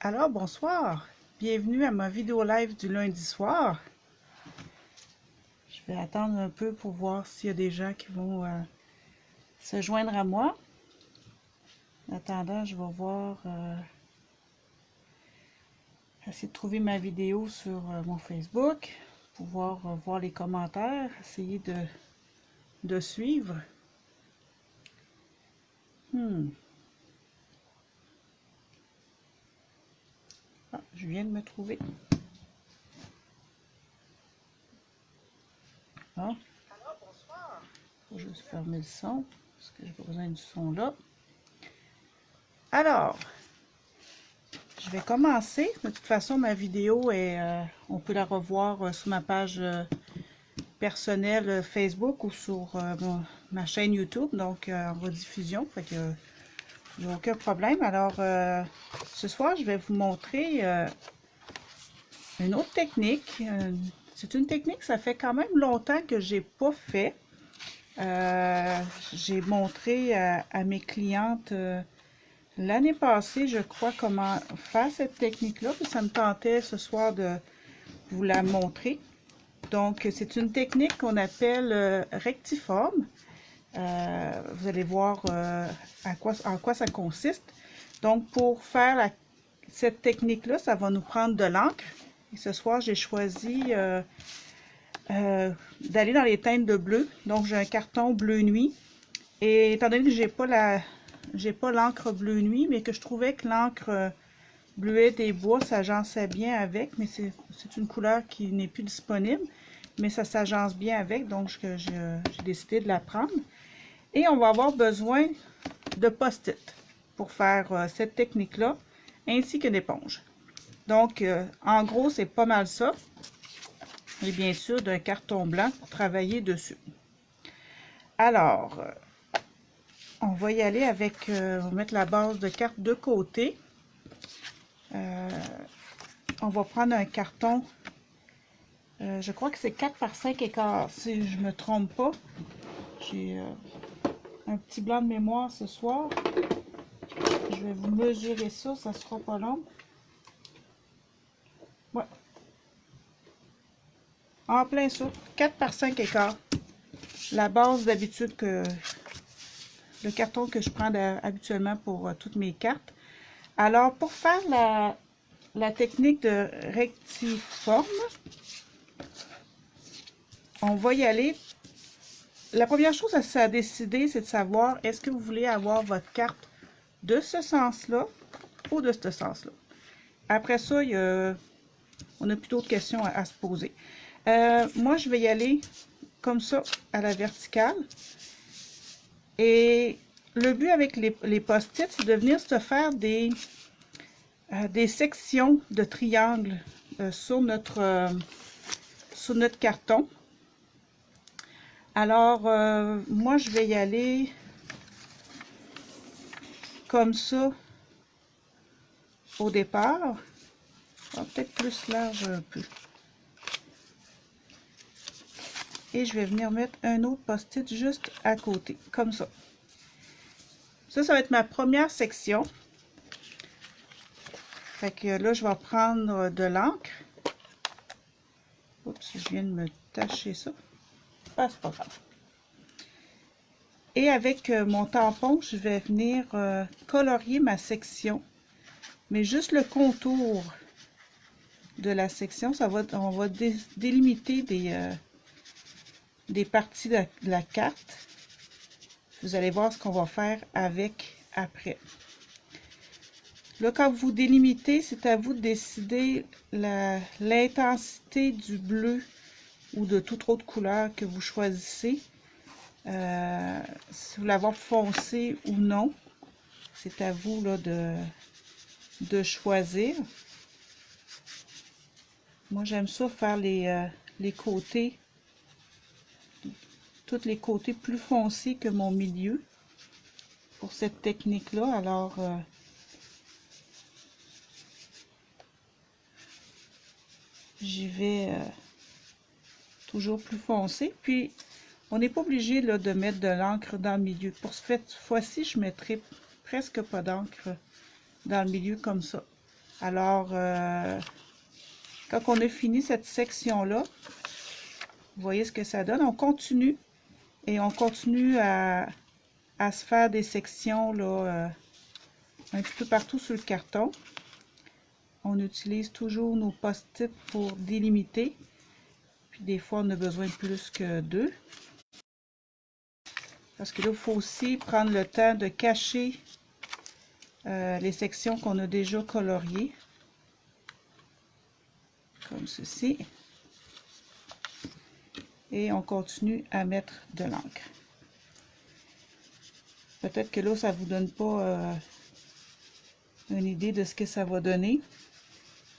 Alors, bonsoir. Bienvenue à ma vidéo live du lundi soir. Je vais attendre un peu pour voir s'il y a des gens qui vont se joindre à moi. En attendant, je vais voir, essayer de trouver ma vidéo sur mon Facebook, pouvoir voir les commentaires, essayer de suivre. Ah, je viens de me trouver. Ah. Je vais juste fermer le son, parce que j'ai pas besoin du son là. Alors, je vais commencer. De toute façon, ma vidéo est, on peut la revoir sur ma page personnelle Facebook ou sur ma chaîne YouTube, donc en rediffusion. Fait que il n'y a aucun problème. Alors, ce soir, je vais vous montrer une autre technique. C'est une technique, ça fait quand même longtemps que j'ai pas fait. J'ai montré à mes clientes l'année passée, je crois, comment faire cette technique-là. Ça me tentait ce soir de vous la montrer. Donc, c'est une technique qu'on appelle rectiforme. Vous allez voir en quoi ça consiste. Donc, pour faire cette technique-là, ça va nous prendre de l'encre. Et ce soir, j'ai choisi d'aller dans les teintes de bleu. Donc, j'ai un carton bleu nuit. Et étant donné que j'ai pas l'encre bleu nuit, mais que je trouvais que l'encre bleuet des bois s'agençait bien avec, mais c'est une couleur qui n'est plus disponible, mais ça s'agence bien avec, donc j'ai décidé de la prendre. Et on va avoir besoin de post-it pour faire cette technique-là, ainsi que d'éponge. Donc, en gros, c'est pas mal ça. Et bien sûr, d'un carton blanc pour travailler dessus. Alors, on va y aller avec, on va mettre la base de carte de côté. On va prendre un carton, je crois que c'est 4 par 5 écarts, si je ne me trompe pas. J'ai un petit blanc de mémoire ce soir. Je vais vous mesurer ça, ça sera pas long. Ouais. En plein ça, 4 par 5 écarts. La base d'habitude que le carton que je prends habituellement pour toutes mes cartes. Alors, pour faire la technique de rectiforme, on va y aller. La première chose à décider, c'est de savoir est-ce que vous voulez avoir votre carte de ce sens-là ou de ce sens-là. Après ça, on a plus d'autres questions à se poser. Moi, je vais y aller comme ça, à la verticale. Et le but avec les post-it, c'est de venir se faire des sections de triangles sur notre carton. Alors, moi, je vais y aller comme ça au départ. Peut-être plus large un peu. Et je vais venir mettre un autre post-it juste à côté, comme ça. Ça va être ma première section. Fait que là, je vais prendre de l'encre. Oups, je viens de me tacher ça. Ah, c'est pas grave. Et avec mon tampon, je vais venir colorier ma section. Mais juste le contour de la section, on va délimiter des parties de la carte. Vous allez voir ce qu'on va faire avec après. Là, quand vous délimitez, c'est à vous de décider l'intensité du bleu ou de toute autre couleur que vous choisissez. Si vous voulez l'avoir foncé ou non, c'est à vous là, de choisir. Moi, j'aime ça faire les côtés, tous les côtés plus foncés que mon milieu pour cette technique-là. Alors, j'y vais toujours plus foncé. Puis, on n'est pas obligé là, de mettre de l'encre dans le milieu. Pour cette fois-ci, je mettrai presque pas d'encre dans le milieu comme ça. Alors, quand on a fini cette section-là, vous voyez ce que ça donne. On continue et on continue à se faire des sections là, un petit peu partout sur le carton. On utilise toujours nos post-it pour délimiter. Puis des fois, on a besoin de plus que 2. Parce que là, il faut aussi prendre le temps de cacher les sections qu'on a déjà coloriées. Comme ceci. Et on continue à mettre de l'encre. Peut-être que là, ça ne vous donne pas une idée de ce que ça va donner.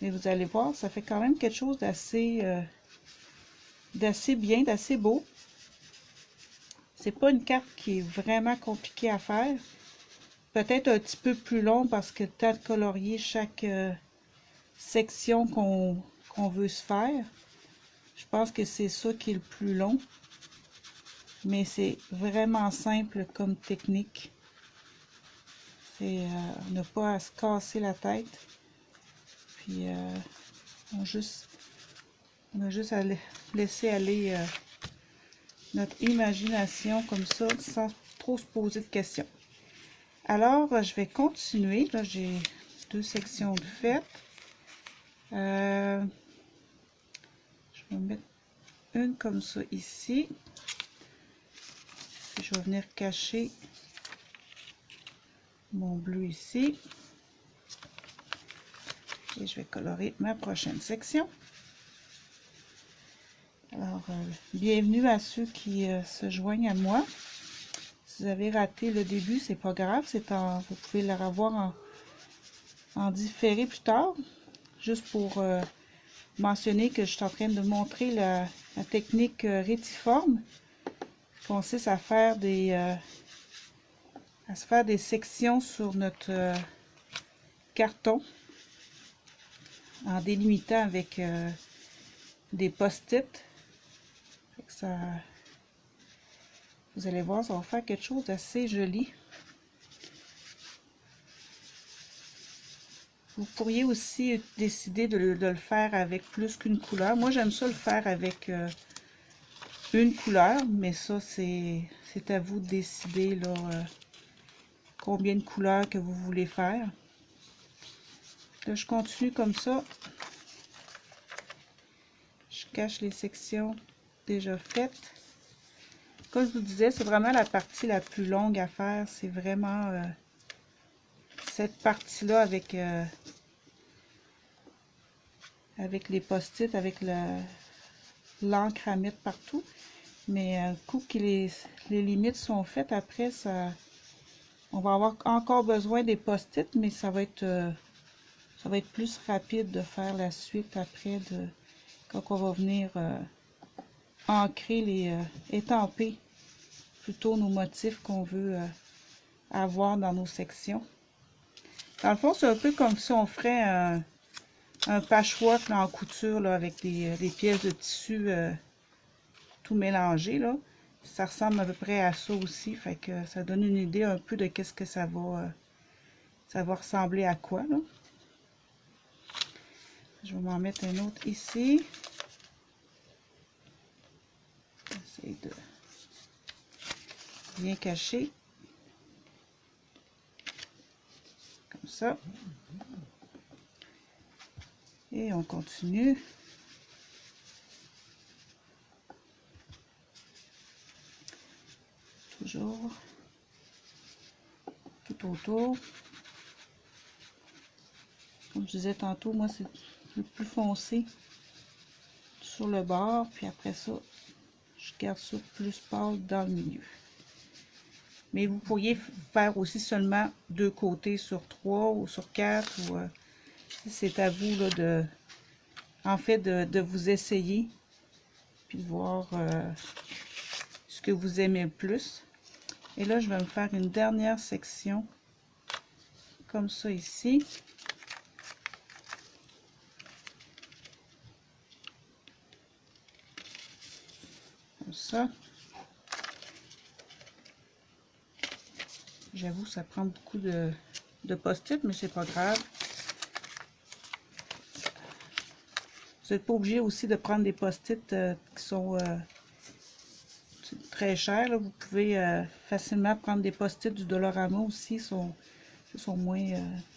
Mais vous allez voir, ça fait quand même quelque chose d'assez bien, d'assez beau. C'est pas une carte qui est vraiment compliquée à faire. Peut-être un petit peu plus long parce que le temps de colorier chaque section qu'on veut se faire. Je pense que c'est ça qui est le plus long. Mais c'est vraiment simple comme technique. C'est on n'a pas à se casser la tête. Puis on a juste à laisser aller notre imagination comme ça sans trop se poser de questions. Alors, je vais continuer. Là, j'ai 2 sections de faites. Je vais mettre une comme ça ici. Puis je vais venir cacher mon bleu ici. Et je vais colorer ma prochaine section. Alors, bienvenue à ceux qui se joignent à moi. Si vous avez raté le début, c'est pas grave. Vous pouvez le revoir en différé plus tard. Juste pour mentionner que je suis en train de montrer la technique rétiforme, qui consiste à faire se faire des sections sur notre carton en délimitant avec des post-it. Vous allez voir, ça va faire quelque chose d'assez joli. Vous pourriez aussi décider de le faire avec plus qu'une couleur. Moi, j'aime ça le faire avec une couleur, mais ça, c'est à vous de décider là, combien de couleurs que vous voulez faire. Là, je continue comme ça. Je cache les sections déjà faites. Comme je vous disais, c'est vraiment la partie la plus longue à faire. C'est vraiment cette partie-là avec les post-it, avec l'encre à mettre partout. Mais un coup que les limites sont faites, après, on va avoir encore besoin des post-it, mais ça va être plus rapide de faire la suite après, quand on va venir ancrer étamper plutôt nos motifs qu'on veut avoir dans nos sections. Dans le fond, c'est un peu comme si on ferait un patchwork là, en couture là, avec des pièces de tissu tout mélangées là. Ça ressemble à peu près à ça aussi, fait que ça donne une idée un peu de qu'est-ce que ça va ressembler à quoi là. Je vais m'en mettre un autre ici. J'essaie de bien cacher. Comme ça. Et on continue. Toujours tout autour. Comme je disais tantôt, moi c'est le plus foncé sur le bord, puis après ça, je garde ça plus pâle dans le milieu. Mais vous pourriez faire aussi seulement 2 côtés sur 3 ou sur 4. C'est à vous là, de vous essayer, puis de voir ce que vous aimez le plus. Et là, je vais me faire une dernière section comme ça ici. Comme ça. J'avoue, ça prend beaucoup de post-it, mais c'est pas grave. Vous n'êtes pas obligé aussi de prendre des post-it qui sont très chers. Là. Vous pouvez facilement prendre des post-it du Dollarama aussi. Ils sont moins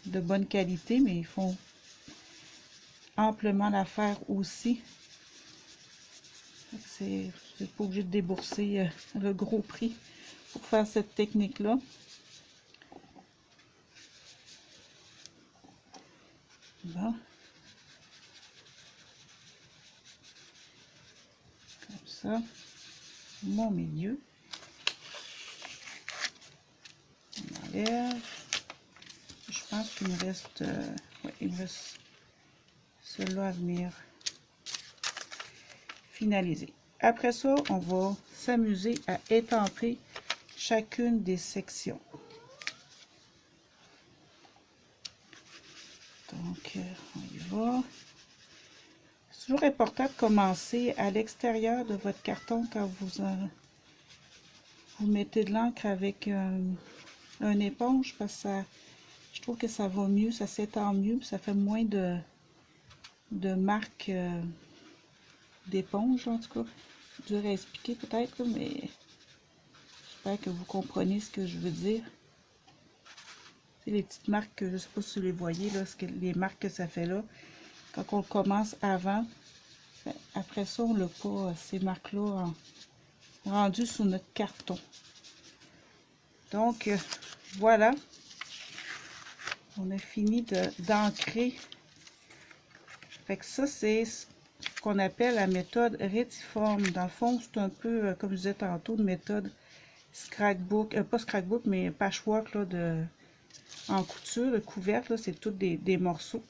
de bonne qualité, mais ils font amplement l'affaire aussi. Vous n'êtes pas obligé de débourser le gros prix pour faire cette technique-là. Bon. Comme ça. Mon milieu. On enlève. Je pense qu'il me reste... ouais, il me reste celui-là à venir finaliser. Après ça, on va s'amuser à étamper chacune des sections. Donc, on y va. C'est toujours important de commencer à l'extérieur de votre carton quand vous mettez de l'encre avec un éponge parce que ça, je trouve que ça va mieux, ça s'étend mieux, ça fait moins de marques d'éponge en tout cas. C'est dur à expliquer peut-être, mais j'espère que vous comprenez ce que je veux dire. C'est les petites marques, je ne sais pas si vous les voyez, là, les marques que ça fait là. Quand on commence avant, après ça, on n'a pas ces marques-là rendues sur notre carton. Donc, voilà. On a fini d'ancrer. Fait que ça, c'est ce qu'on appelle la méthode rétiforme. Dans le fond, c'est un peu, comme je disais tantôt, une méthode scrapbook, pas scrapbook, mais patchwork là, en couture, de couvercle, c'est tous des morceaux.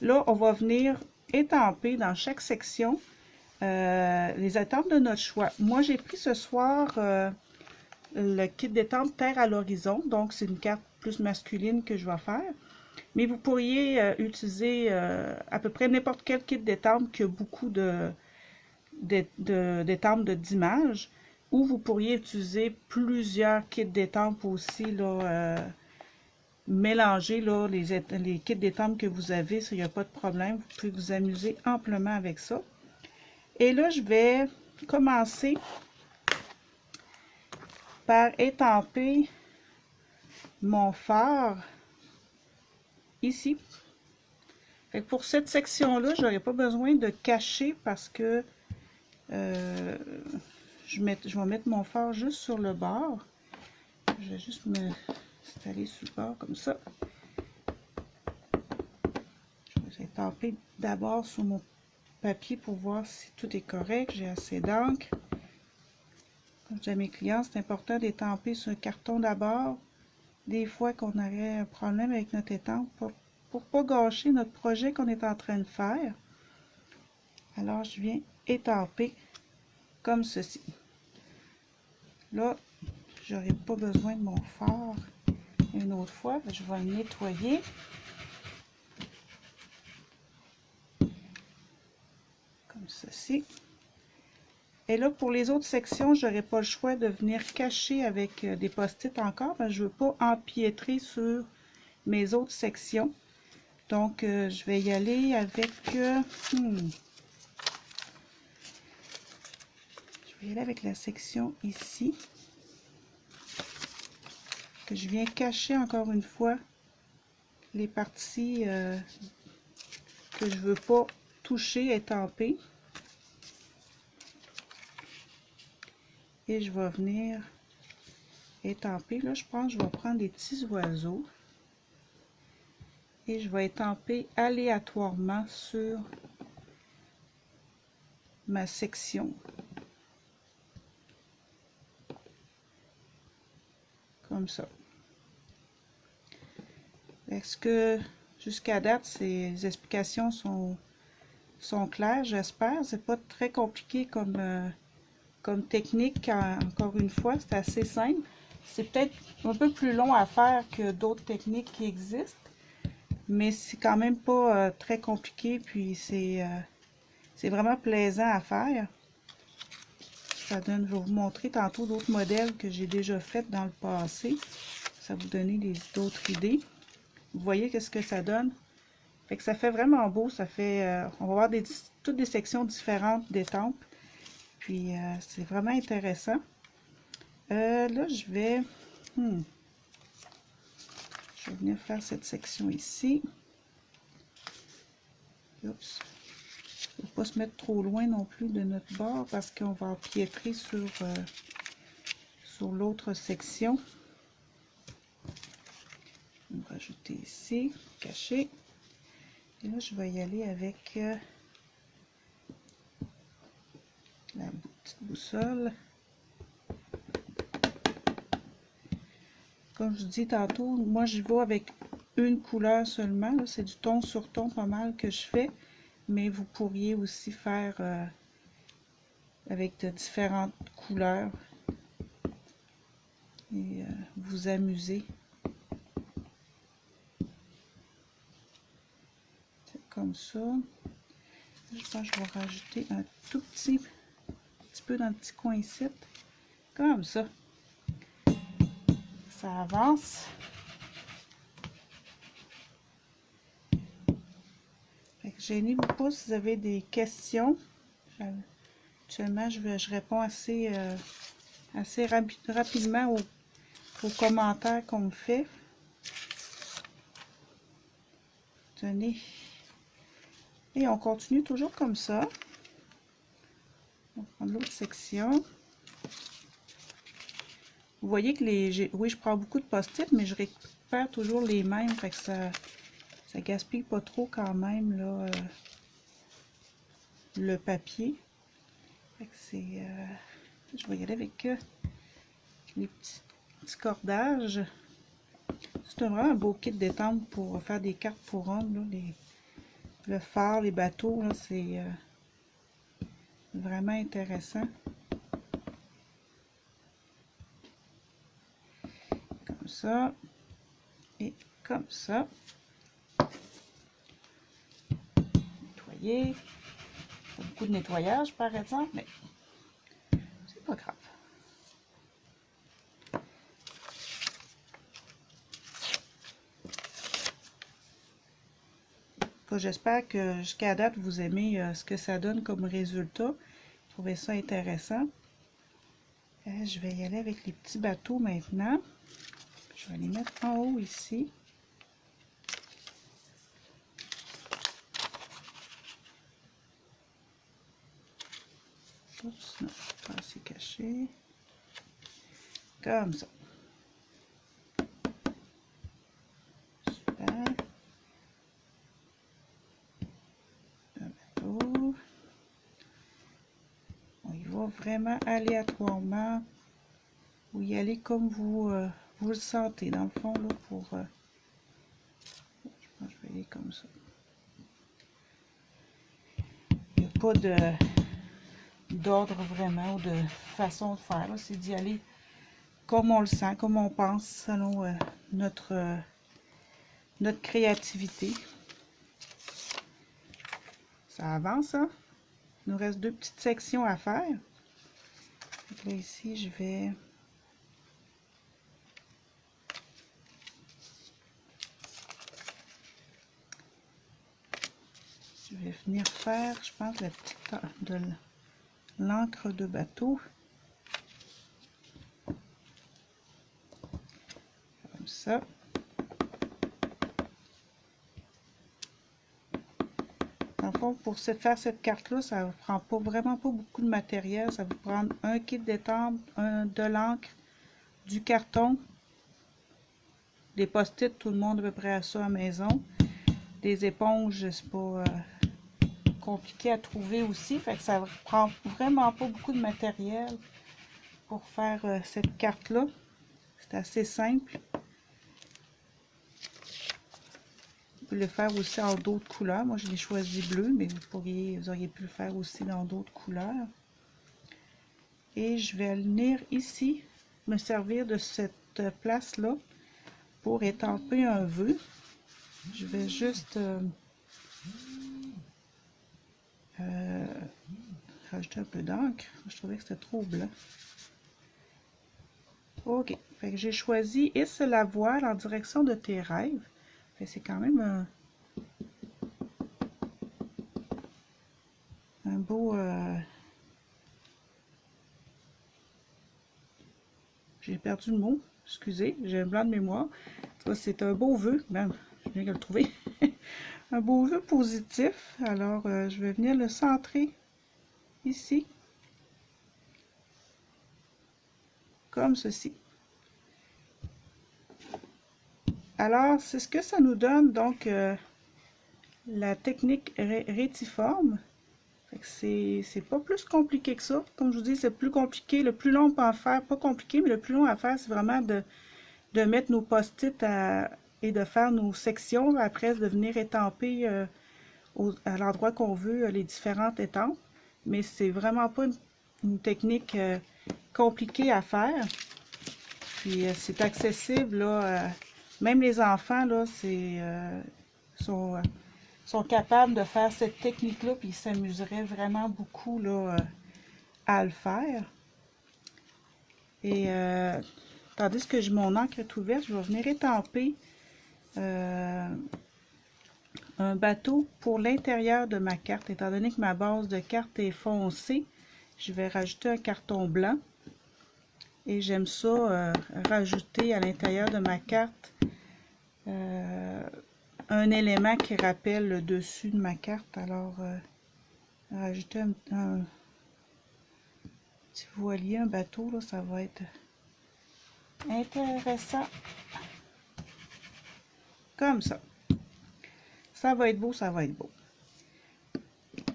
Là, on va venir étamper dans chaque section les étampes de notre choix. Moi, j'ai pris ce soir le kit d'étampes Terre à l'horizon, donc c'est une carte plus masculine que je vais faire. Mais vous pourriez utiliser à peu près n'importe quel kit d'étampes qui a beaucoup d'étampes d'images, ou vous pourriez utiliser plusieurs kits d'étampes aussi, là, mélanger là, les kits d'étampes que vous avez, ça, il n'y a pas de problème. Vous pouvez vous amuser amplement avec ça. Et là, je vais commencer par étamper mon phare ici. Fait que pour cette section-là, je n'aurai pas besoin de cacher parce que je vais mettre mon phare juste sur le bord. Je vais juste me installer sur le bord comme ça. Je vais étamper d'abord sur mon papier pour voir si tout est correct. J'ai assez d'encre. Comme je dis à mes clients, c'est important d'étamper sur un carton d'abord. Des fois qu'on aurait un problème avec notre étampe pour pas gâcher notre projet qu'on est en train de faire. Alors, je viens étamper comme ceci. Là, j'aurai pas besoin de mon phare une autre fois. Je vais le nettoyer. Comme ceci. Et là, pour les autres sections, je n'aurai pas le choix de venir cacher avec des post-it encore, parce que je ne veux pas empiétrer sur mes autres sections. Donc, je vais y aller avec... je vais y aller avec la section ici. Que je viens cacher encore une fois les parties que je ne veux pas toucher, étamper. Et je vais venir étamper. Là, je pense que je vais prendre des petits oiseaux. Et je vais étamper aléatoirement sur ma section. Comme ça. Est-ce que jusqu'à date, ces explications sont claires, j'espère. C'est pas très compliqué comme technique, encore une fois, c'est assez simple. C'est peut-être un peu plus long à faire que d'autres techniques qui existent, mais c'est quand même pas très compliqué, puis c'est vraiment plaisant à faire. Ça donne, je vais vous montrer tantôt d'autres modèles que j'ai déjà fait dans le passé. Ça va vous donner d'autres idées. Vous voyez qu'est-ce que ça donne? Fait que ça fait vraiment beau, ça fait, on va avoir toutes des sections différentes d'étampes. Puis c'est vraiment intéressant. Là, je vais venir faire cette section ici. Oups. Il ne faut pas se mettre trop loin non plus de notre bord parce qu'on va empiétrer sur l'autre section. On va rajouter ici, cacher. Et là, je vais y aller avec la petite boussole. Comme je dis tantôt, moi je vais avec une couleur seulement. C'est du ton sur ton pas mal que je fais. Mais vous pourriez aussi faire avec de différentes couleurs et vous amuser. C'est comme ça. Je pense que je vais rajouter un tout petit peu dans le petit coin ici. Comme ça. Ça avance. Gênez-vous pas si vous avez des questions. Actuellement, je réponds assez rapidement aux commentaires qu'on me fait. Tenez. Et on continue toujours comme ça. On va prendre l'autre section. Vous voyez que oui, je prends beaucoup de post-it, mais je récupère toujours les mêmes, fait que ça gaspille pas trop quand même là, le papier. Fait que je vais y aller avec les petits cordages. C'est vraiment un beau kit d'étampe pour faire des cartes pour hommes. Là, le phare, les bateaux, c'est vraiment intéressant. Comme ça. Et comme ça. Nettoyer. Pas beaucoup de nettoyage par exemple, mais c'est pas grave. J'espère que jusqu'à date vous aimez ce que ça donne comme résultat. Trouvez ça intéressant. Je vais y aller avec les petits bateaux maintenant. Je vais les mettre en haut ici. Oups, non, pas assez caché. Comme ça. Super. Un bateau. On y va vraiment aléatoirement. Vous y allez comme vous le sentez, dans le fond, là, pour... je pense que je vais aller comme ça. Il n'y a pas d'ordre vraiment ou de façon de faire. C'est d'y aller comme on le sent, comme on pense, selon notre créativité. Ça avance, hein? Il nous reste deux petites sections à faire. Donc là, ici, je vais... venir faire, je pense, la petite de l'encre de bateau. Comme ça. Dans le fond, pour faire cette carte-là, ça ne prend vraiment pas beaucoup de matériel. Ça va vous prendre un kit d'étampe, de l'encre, du carton, des post-it, tout le monde à peu près à ça à la maison. Des éponges, c'est pas compliqué à trouver aussi. Fait que ça prend vraiment pas beaucoup de matériel pour faire cette carte-là. C'est assez simple. Vous pouvez le faire aussi en d'autres couleurs. Moi, je l'ai choisi bleu, mais vous auriez pu le faire aussi dans d'autres couleurs. Et je vais venir ici, me servir de cette place-là pour étamper un vœu. Je vais juste rajouter un peu d'encre. Je trouvais que c'était trop blanc. Ok, fait que j'ai choisi hisse la voile en direction de tes rêves. C'est quand même beau... J'ai perdu le mot. Excusez, j'ai un blanc de mémoire. C'est un beau vœu. Ben, je viens de le trouver. Un beau vœu positif. Alors, je vais venir le centrer ici. Comme ceci. Alors, c'est ce que ça nous donne, donc, la technique rétiforme. C'est pas plus compliqué que ça. Comme je vous dis, c'est plus compliqué. Le plus long on peut en faire, pas compliqué, mais le plus long à faire, c'est vraiment de mettre nos post-it et de faire nos sections. Après, de venir étamper à l'endroit qu'on veut les différentes étampes. Mais c'est vraiment pas une technique compliquée à faire. Puis c'est accessible, là. Même les enfants, là, sont capables de faire cette technique-là, puis ils s'amuseraient vraiment beaucoup, là, à le faire. Et tandis que mon encre est ouverte, je vais venir étamper un bateau pour l'intérieur de ma carte. Étant donné que ma base de carte est foncée, je vais rajouter un carton blanc. Et j'aime ça, rajouter à l'intérieur de ma carte un élément qui rappelle le dessus de ma carte. Alors, rajouter un petit voilier, un bateau, là, ça va être intéressant. Comme ça. Ça va être beau, ça va être beau.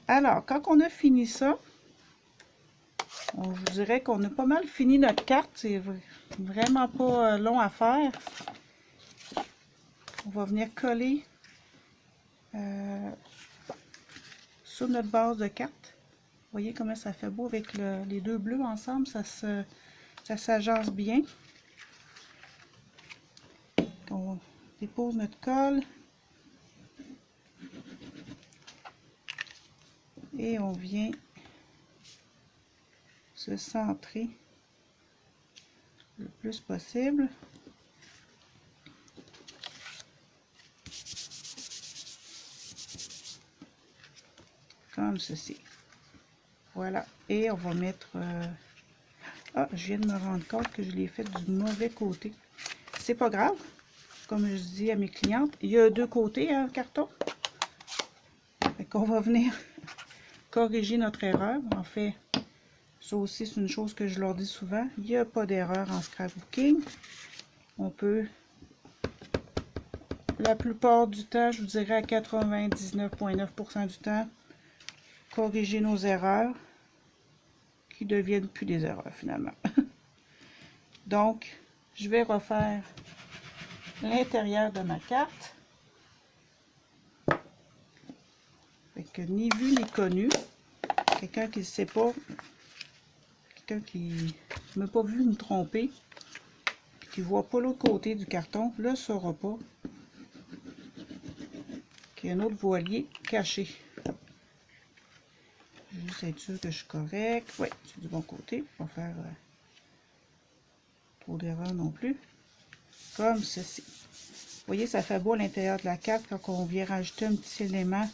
Alors, quand on a fini ça, je vous dirais qu'on a pas mal fini notre carte. C'est vraiment pas long à faire. On va venir coller sur notre base de carte. Vous voyez comment ça fait beau avec les deux bleus ensemble. Ça s'agence bien. On dépose notre colle. Et on vient se centrer le plus possible. Comme ceci. Voilà. Et on va mettre... Ah, je viens de me rendre compte que je l'ai fait du mauvais côté. C'est pas grave. Comme je dis à mes clientes, il y a deux côtés à un carton. Fait qu'on va venir corriger notre erreur. En fait, ça aussi, c'est une chose que je leur dis souvent. Il n'y a pas d'erreur en scrapbooking. On peut, la plupart du temps, je vous dirais à 99,9% du temps, corriger nos erreurs qui deviennent plus des erreurs finalement. Donc, je vais refaire l'intérieur de ma carte. Fait que ni vu ni connu. Quelqu'un qui ne sait pas, quelqu'un qui ne m'a pas vu me tromper, qui ne voit pas l'autre côté du carton, ne le saura pas qu'il y a un autre voilier caché. Je vais juste être sûr que je suis correct. Oui, c'est du bon côté. Pas faire trop d'erreurs non plus. Comme ceci. Vous voyez, ça fait beau à l'intérieur de la carte quand on vient rajouter un petit élément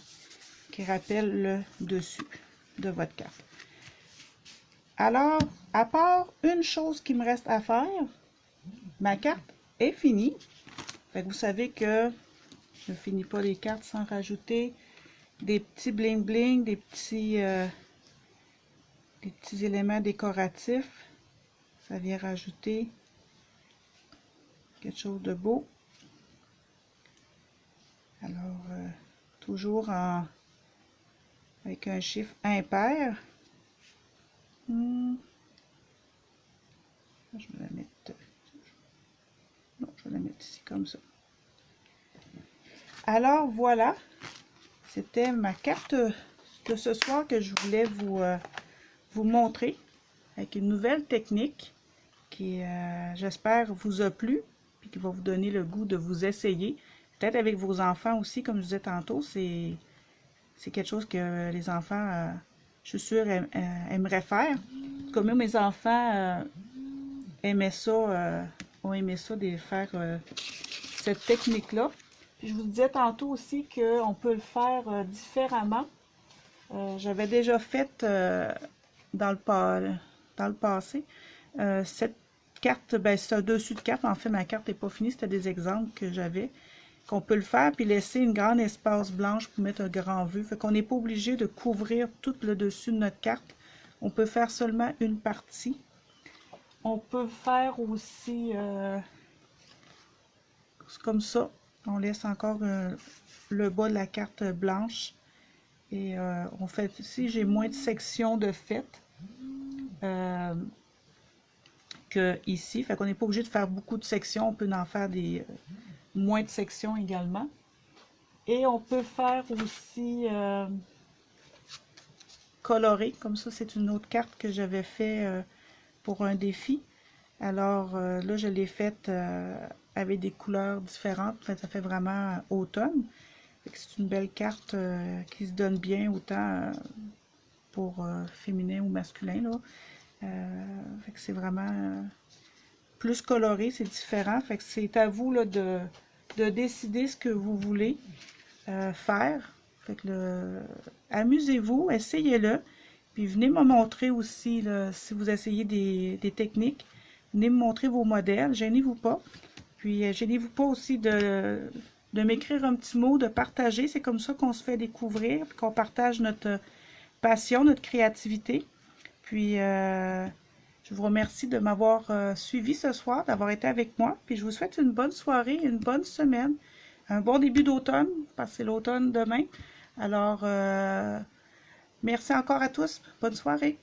qui rappelle le dessus de votre carte. Alors, à part une chose qui me reste à faire, ma carte est finie. Fait que vous savez que je ne finis pas les cartes sans rajouter des petits bling bling, des petits éléments décoratifs. Ça vient rajouter quelque chose de beau. Alors, toujours avec un chiffre impair. Je vais la mettre... Non, je vais la mettre ici comme ça. Alors, voilà. C'était ma carte de ce soir que je voulais vous montrer avec une nouvelle technique qui, j'espère, vous a plu et qui va vous donner le goût de vous essayer. Peut-être avec vos enfants aussi, comme je disais tantôt, c'est quelque chose que les enfants, je suis sûre, aimeraient faire. Comme moi, mes enfants aimaient ça, ont aimé ça de faire cette technique-là. Je vous disais tantôt aussi qu'on peut le faire différemment. J'avais déjà fait dans le passé cette carte, ben c'est un dessus de carte, en fait ma carte n'est pas finie, c'était des exemples que j'avais, qu'on peut le faire, puis laisser une grande espace blanche pour mettre un grand vue, fait qu'on n'est pas obligé de couvrir tout le dessus de notre carte, on peut faire seulement une partie. On peut faire aussi comme ça, on laisse encore le bas de la carte blanche, et on fait ici, j'ai moins de sections de fait que ici, fait qu'on n'est pas obligé de faire beaucoup de sections, on peut en faire des moins de sections également. Et on peut faire aussi colorer, comme ça c'est une autre carte que j'avais fait pour un défi. Alors là je l'ai faite avec des couleurs différentes, ça fait vraiment automne. C'est une belle carte qui se donne bien autant pour féminin ou masculin là. Fait que c'est vraiment plus coloré, c'est différent. Fait que c'est à vous là, de décider ce que vous voulez faire. Fait que amusez-vous, essayez-le. Puis venez me montrer aussi là, si vous essayez des techniques. Venez me montrer vos modèles, gênez-vous pas. Puis gênez-vous pas aussi de m'écrire un petit mot, de partager. C'est comme ça qu'on se fait découvrir, qu'on partage notre passion, notre créativité. Puis je vous remercie de m'avoir suivi ce soir, d'avoir été avec moi. Puis je vous souhaite une bonne soirée, une bonne semaine, un bon début d'automne, parce que c'est l'automne demain. Alors, merci encore à tous. Bonne soirée.